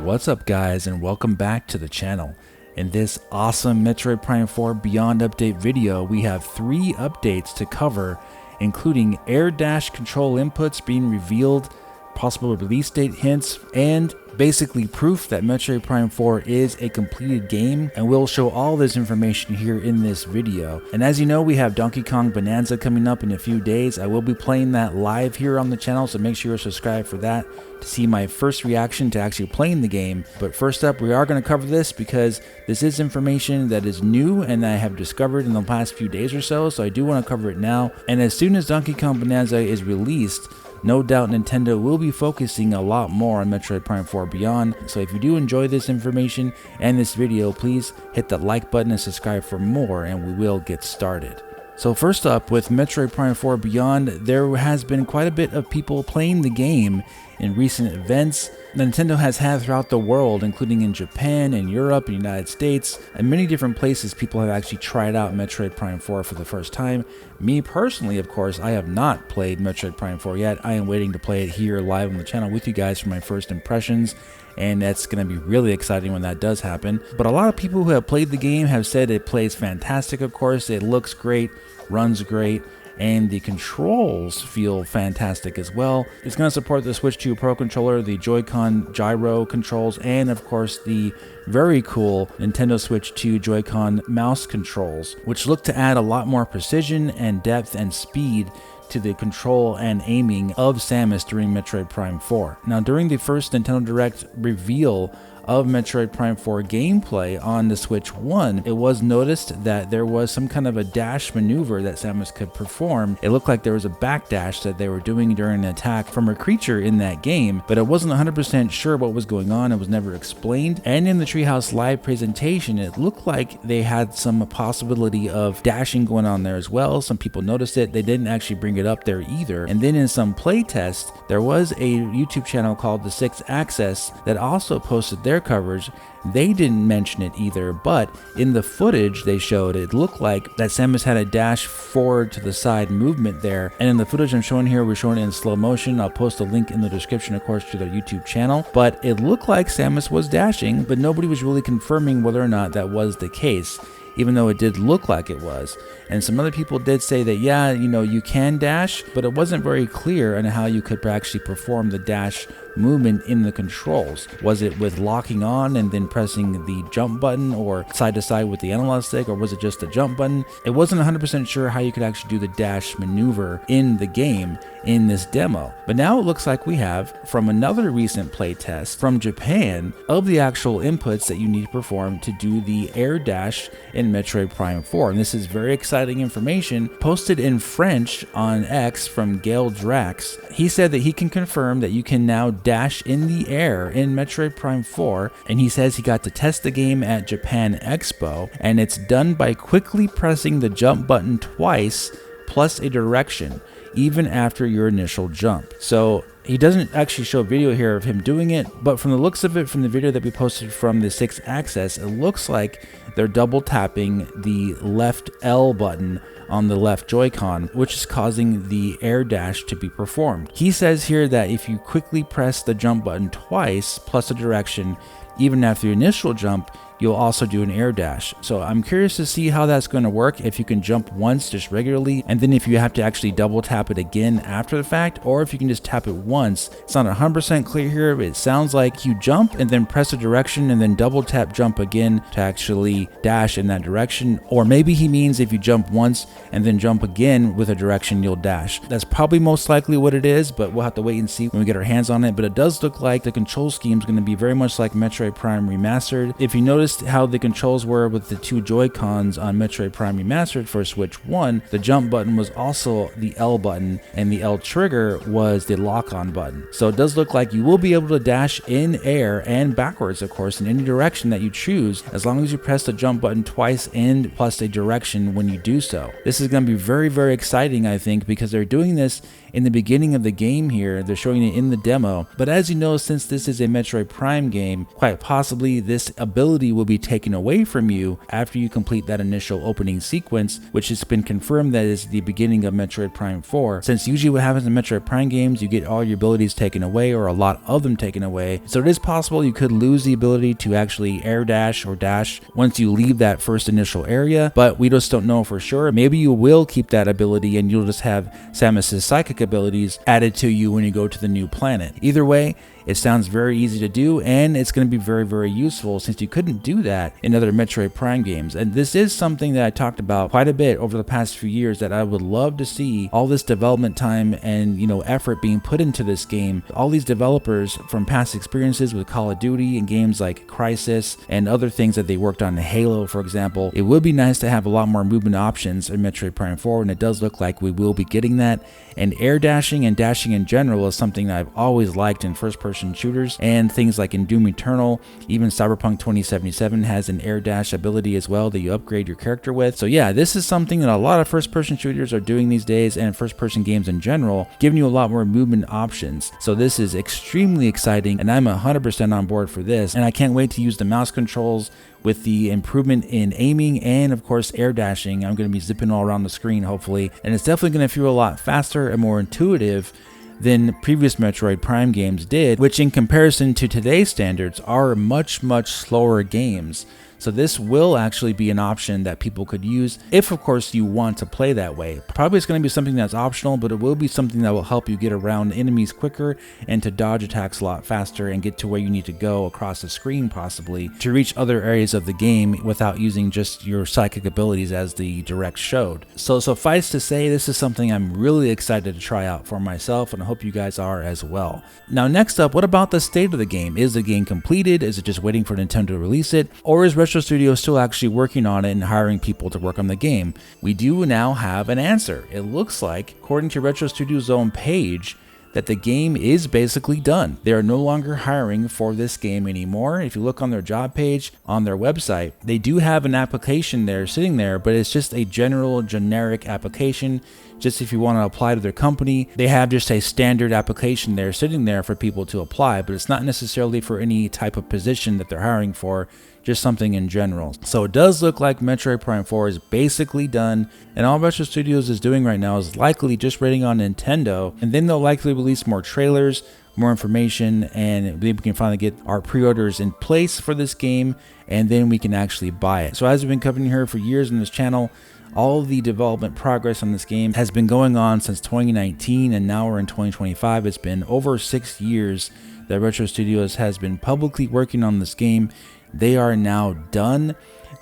What's up guys, and welcome back to the channel. In this awesome Metroid Prime 4 Beyond update video, we have 3 updates to cover, including air dash control inputs being revealed, possible release date hints, and basically proof that Metroid Prime 4 is a completed game, and we'll show all this information here in this video. And as you know, we have Donkey Kong Bonanza coming up in a few days. I will be playing that live here on the channel, so make sure you're subscribed for that to see my first reaction to actually playing the game. But first up, we are going to cover this because this is information that is new and I have discovered in the past few days or so I do want to cover it now. And as soon as Donkey Kong Bonanza is released, no doubt Nintendo will be focusing a lot more on Metroid Prime 4 Beyond. So if you do enjoy this information and this video, please hit that like button and subscribe for more, and we will get started. So first up, with Metroid Prime 4 Beyond, there has been quite a bit of people playing the game in recent events Nintendo has had throughout the world, including in Japan and Europe and United States, and many different places people have actually tried out Metroid Prime 4 for the first time. Me personally, of course, I have not played Metroid Prime 4 yet. I am waiting to play it here live on the channel with you guys for my first impressions, and that's going to be really exciting when that does happen. But a lot of people who have played the game have said it plays fantastic, of course. It looks great, runs great, and the controls feel fantastic as well. It's going to support the Switch 2 Pro controller, the Joy-Con gyro controls, and of course the very cool Nintendo Switch 2 Joy-Con mouse controls, which look to add a lot more precision and depth and speed to the control and aiming of Samus during Metroid Prime 4. Now, during the first Nintendo Direct reveal of Metroid Prime 4 gameplay on the Switch 1, it was noticed that there was some kind of a dash maneuver that Samus could perform. It looked like there was a backdash that they were doing during an attack from a creature in that game, but it wasn't 100% sure what was going on. It was never explained. And in the Treehouse Live presentation, it looked like they had some possibility of dashing going on there as well. Some people noticed it. They didn't actually bring it up there either. And then in some playtests, there was a YouTube channel called The Sixth Access that also posted their coverage. They didn't mention it either, but in the footage they showed, it looked like that Samus had a dash forward to the side movement there. And in the footage I'm showing here, we're showing it in slow motion. I'll post a link in the description, of course, to their YouTube channel. But it looked like Samus was dashing, but nobody was really confirming whether or not that was the case, even though it did look like it was. And some other people did say that, yeah, you know, you can dash, but it wasn't very clear on how you could actually perform the dash movement in the controls. Was it with locking on and then pressing the jump button, or side to side with the analog stick, or was it just the jump button? It wasn't 100% sure how you could actually do the dash maneuver in the game in this demo. But now it looks like we have, from another recent playtest from Japan, of the actual inputs that you need to perform to do the air dash in Metroid Prime 4. And this is very exciting information posted in French on X from Gail Drax. He said that he can confirm that you can now dash in the air in Metroid Prime 4, and he says he got to test the game at Japan Expo, and it's done by quickly pressing the jump button twice plus a direction, even after your initial jump. So he doesn't actually show a video here of him doing it, but from the looks of it, from the video that we posted from the Sixth Access, it looks like they're double tapping the left L button on the left Joy-Con, which is causing the air dash to be performed. He says here that if you quickly press the jump button twice plus a direction, even after your initial jump, you'll also do an air dash. So I'm curious to see how that's going to work, if you can jump once just regularly, and then if you have to actually double tap it again after the fact, or if you can just tap it once. It's not 100% clear here, but it sounds like you jump and then press a direction and then double tap jump again to actually dash in that direction. Or maybe he means if you jump once and then jump again with a direction, you'll dash. That's probably most likely what it is, but we'll have to wait and see when we get our hands on it. But it does look like the control scheme is going to be very much like Metroid Prime Remastered. If you notice how the controls were with the 2 Joy-Cons on Metroid Prime Remastered for Switch 1, the jump button was also the L button, and the L trigger was the lock-on button. So it does look like you will be able to dash in air and backwards, of course, in any direction that you choose, as long as you press the jump button twice and plus a direction when you do so. This is going to be very, very exciting, I think, because they're doing this in the beginning of the game here. They're showing it in the demo. But as you know, since this is a Metroid Prime game, quite possibly this ability will be taken away from you after you complete that initial opening sequence, which has been confirmed that is the beginning of Metroid Prime 4. Since usually what happens in Metroid Prime games, you get all your abilities taken away, or a lot of them taken away. So it is possible you could lose the ability to actually air dash or dash once you leave that first initial area, but we just don't know for sure. Maybe you will keep that ability and you'll just have Samus's psychic abilities added to you when you go to the new planet. Either way, it sounds very easy to do, and it's going to be very, very useful since you couldn't do that in other Metroid Prime games. And this is something that I talked about quite a bit over the past few years, that I would love to see all this development time and, you know, effort being put into this game. All these developers from past experiences with Call of Duty and games like Crysis and other things that they worked on in Halo, for example. It would be nice to have a lot more movement options in Metroid Prime 4, and it does look like we will be getting that. And air dashing and dashing in general is something that I've always liked in first-person shooters, and things like in Doom Eternal, even Cyberpunk 2077 has an air dash ability as well that you upgrade your character with. So yeah, this is something that a lot of first-person shooters are doing these days, and first-person games in general, giving you a lot more movement options. So this is extremely exciting, and I'm 100% on board for this, and I can't wait to use the mouse controls with the improvement in aiming and of course air dashing. I'm going to be zipping all around the screen hopefully, and it's definitely going to feel a lot faster and more intuitive than previous Metroid Prime games did, which in comparison to today's standards are much, much slower games. So this will actually be an option that people could use if, of course, you want to play that way. Probably it's going to be something that's optional, but it will be something that will help you get around enemies quicker and to dodge attacks a lot faster and get to where you need to go across the screen, possibly to reach other areas of the game without using just your psychic abilities as the direct showed. So suffice to say, this is something I'm really excited to try out for myself, and I hope you guys are as well. Now next up, what about the state of the game? Is the game completed? Is it just waiting for Nintendo to release it? Or is Retro Studio still actually working on it and hiring people to work on the game? We do now have an answer. It looks like, according to Retro Studio's own page, that the game is basically done. They are no longer hiring for this game anymore. If you look on their job page on their website, they do have an application there sitting there, but it's just a general generic application. Just if you want to apply to their company, they have just a standard application there sitting there for people to apply, but it's not necessarily for any type of position that they're hiring for, just something in general. So it does look like Metroid Prime 4 is basically done, and all Retro Studios is doing right now is likely just waiting on Nintendo, and then they'll likely release more trailers, more information, and then we can finally get our pre-orders in place for this game, and then we can actually buy it. So as we've been covering here for years on this channel, all the development progress on this game has been going on since 2019, and now we're in 2025. It's been over 6 years that Retro Studios has been publicly working on this game. They are now done,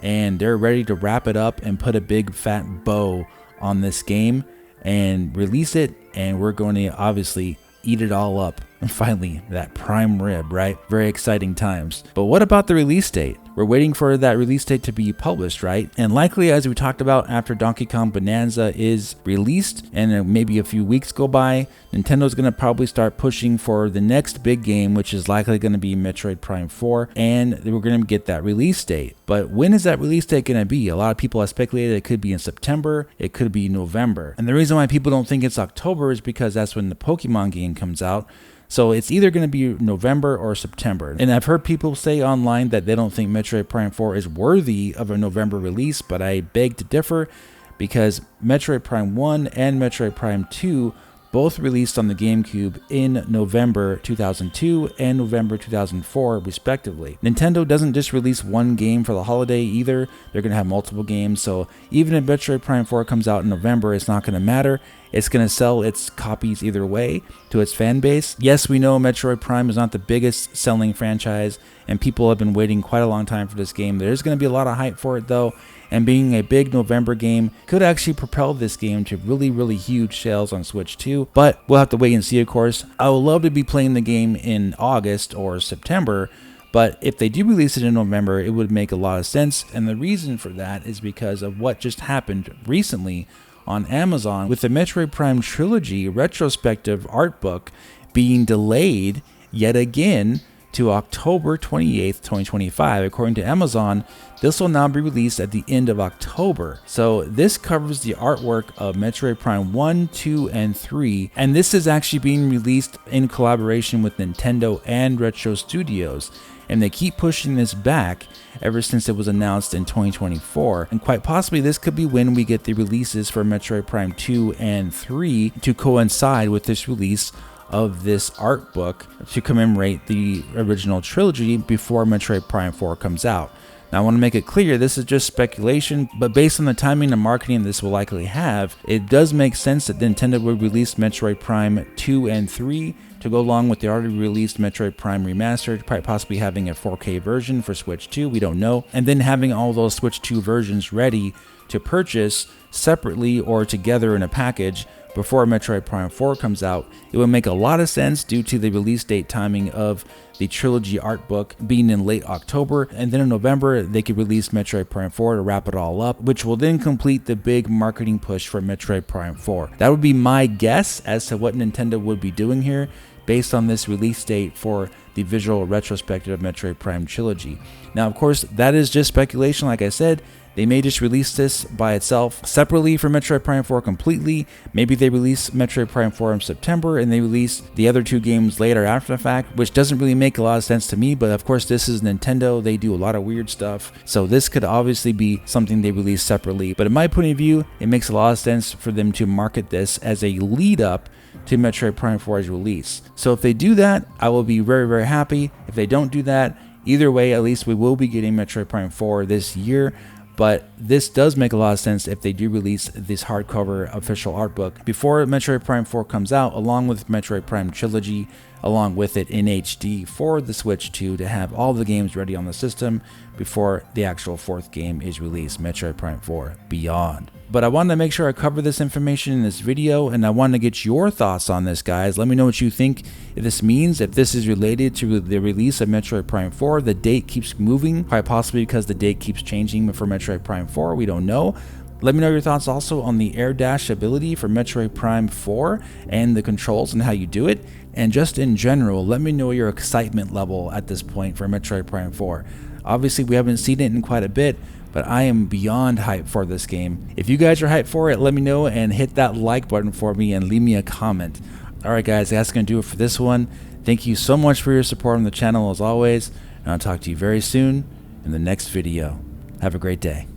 and they're ready to wrap it up and put a big fat bow on this game and release it, and we're going to obviously eat it all up. And finally, that prime rib, right? Very exciting times. But what about the release date? We're waiting for that release date to be published, right? And likely, as we talked about, after Donkey Kong Bonanza is released and maybe a few weeks go by, Nintendo's going to probably start pushing for the next big game, which is likely going to be Metroid Prime 4, and we're going to get that release date. But when is that release date going to be? A lot of people have speculated it could be in September, it could be November. And the reason why people don't think it's October is because that's when the Pokemon game comes out. So it's either going to be November or September. And I've heard people say online that they don't think Metroid Prime 4 is worthy of a November release, but I beg to differ, because Metroid Prime 1 and Metroid Prime 2 both released on the GameCube in November 2002 and November 2004 respectively. Nintendo doesn't just release one game for the holiday either. They're going to have multiple games, so even if Metroid Prime 4 comes out in November, it's not going to matter. It's going to sell its copies either way to its fan base. Yes, we know Metroid Prime is not the biggest selling franchise, and people have been waiting quite a long time for this game. There's going to be a lot of hype for it though, and being a big November game could actually propel this game to really, really huge sales on Switch too. But we'll have to wait and see, of course. I would love to be playing the game in August or September, but if they do release it in November, it would make a lot of sense. And the reason for that is because of what just happened recently on Amazon with the Metroid Prime Trilogy retrospective art book being delayed yet again to October 28th, 2025. According to Amazon, this will now be released at the end of October. So this covers the artwork of Metroid Prime 1, 2, and 3, and this is actually being released in collaboration with Nintendo and Retro Studios. And they keep pushing this back ever since it was announced in 2024. And quite possibly this could be when we get the releases for Metroid Prime 2 and 3 to coincide with this release of this art book to commemorate the original trilogy before Metroid Prime 4 comes out. Now I want to make it clear this is just speculation, but based on the timing and marketing this will likely have, it does make sense that Nintendo would release Metroid Prime 2 and 3 to go along with the already released Metroid Prime Remastered, possibly having a 4K version for Switch 2, we don't know, and then having all those Switch 2 versions ready to purchase separately or together in a package before Metroid Prime 4 comes out. It would make a lot of sense due to the release date timing of the trilogy art book being in late October, and then in November they could release Metroid Prime 4 to wrap it all up, which will then complete the big marketing push for Metroid Prime 4. That would be my guess as to what Nintendo would be doing here based on this release date for the visual retrospective of Metroid Prime trilogy. Now of course that is just speculation. Like I said, they may just release this by itself separately for Metroid Prime 4 completely. Maybe they release Metroid Prime 4 in September and they release the other two games later after the fact, which doesn't really make a lot of sense to me. But of course this is Nintendo, they do a lot of weird stuff, so this could obviously be something they release separately. But in my point of view, it makes a lot of sense for them to market this as a lead up to Metroid Prime 4's release. So if they do that, I will be very, very happy. If they don't do that, either way, at least we will be getting Metroid Prime 4 this year. But this does make a lot of sense if they do release this hardcover official art book before Metroid Prime 4 comes out, along with Metroid Prime Trilogy, along with it in HD for the Switch 2 to have all the games ready on the system before the actual fourth game is released, Metroid Prime 4 Beyond. But I wanted to make sure I cover this information in this video, and I wanted to get your thoughts on this, guys. Let me know what you think if this means, if this is related to the release of Metroid Prime 4. The date keeps moving, quite possibly because the date keeps changing for Metroid Prime 4. We don't know. Let me know your thoughts also on the air dash ability for Metroid Prime 4 and the controls and how you do it. And just in general, let me know your excitement level at this point for Metroid Prime 4. Obviously, we haven't seen it in quite a bit, but I am beyond hyped for this game. If you guys are hyped for it, let me know and hit that like button for me and leave me a comment. Alright guys, that's going to do it for this one. Thank you so much for your support on the channel as always, and I'll talk to you very soon in the next video. Have a great day.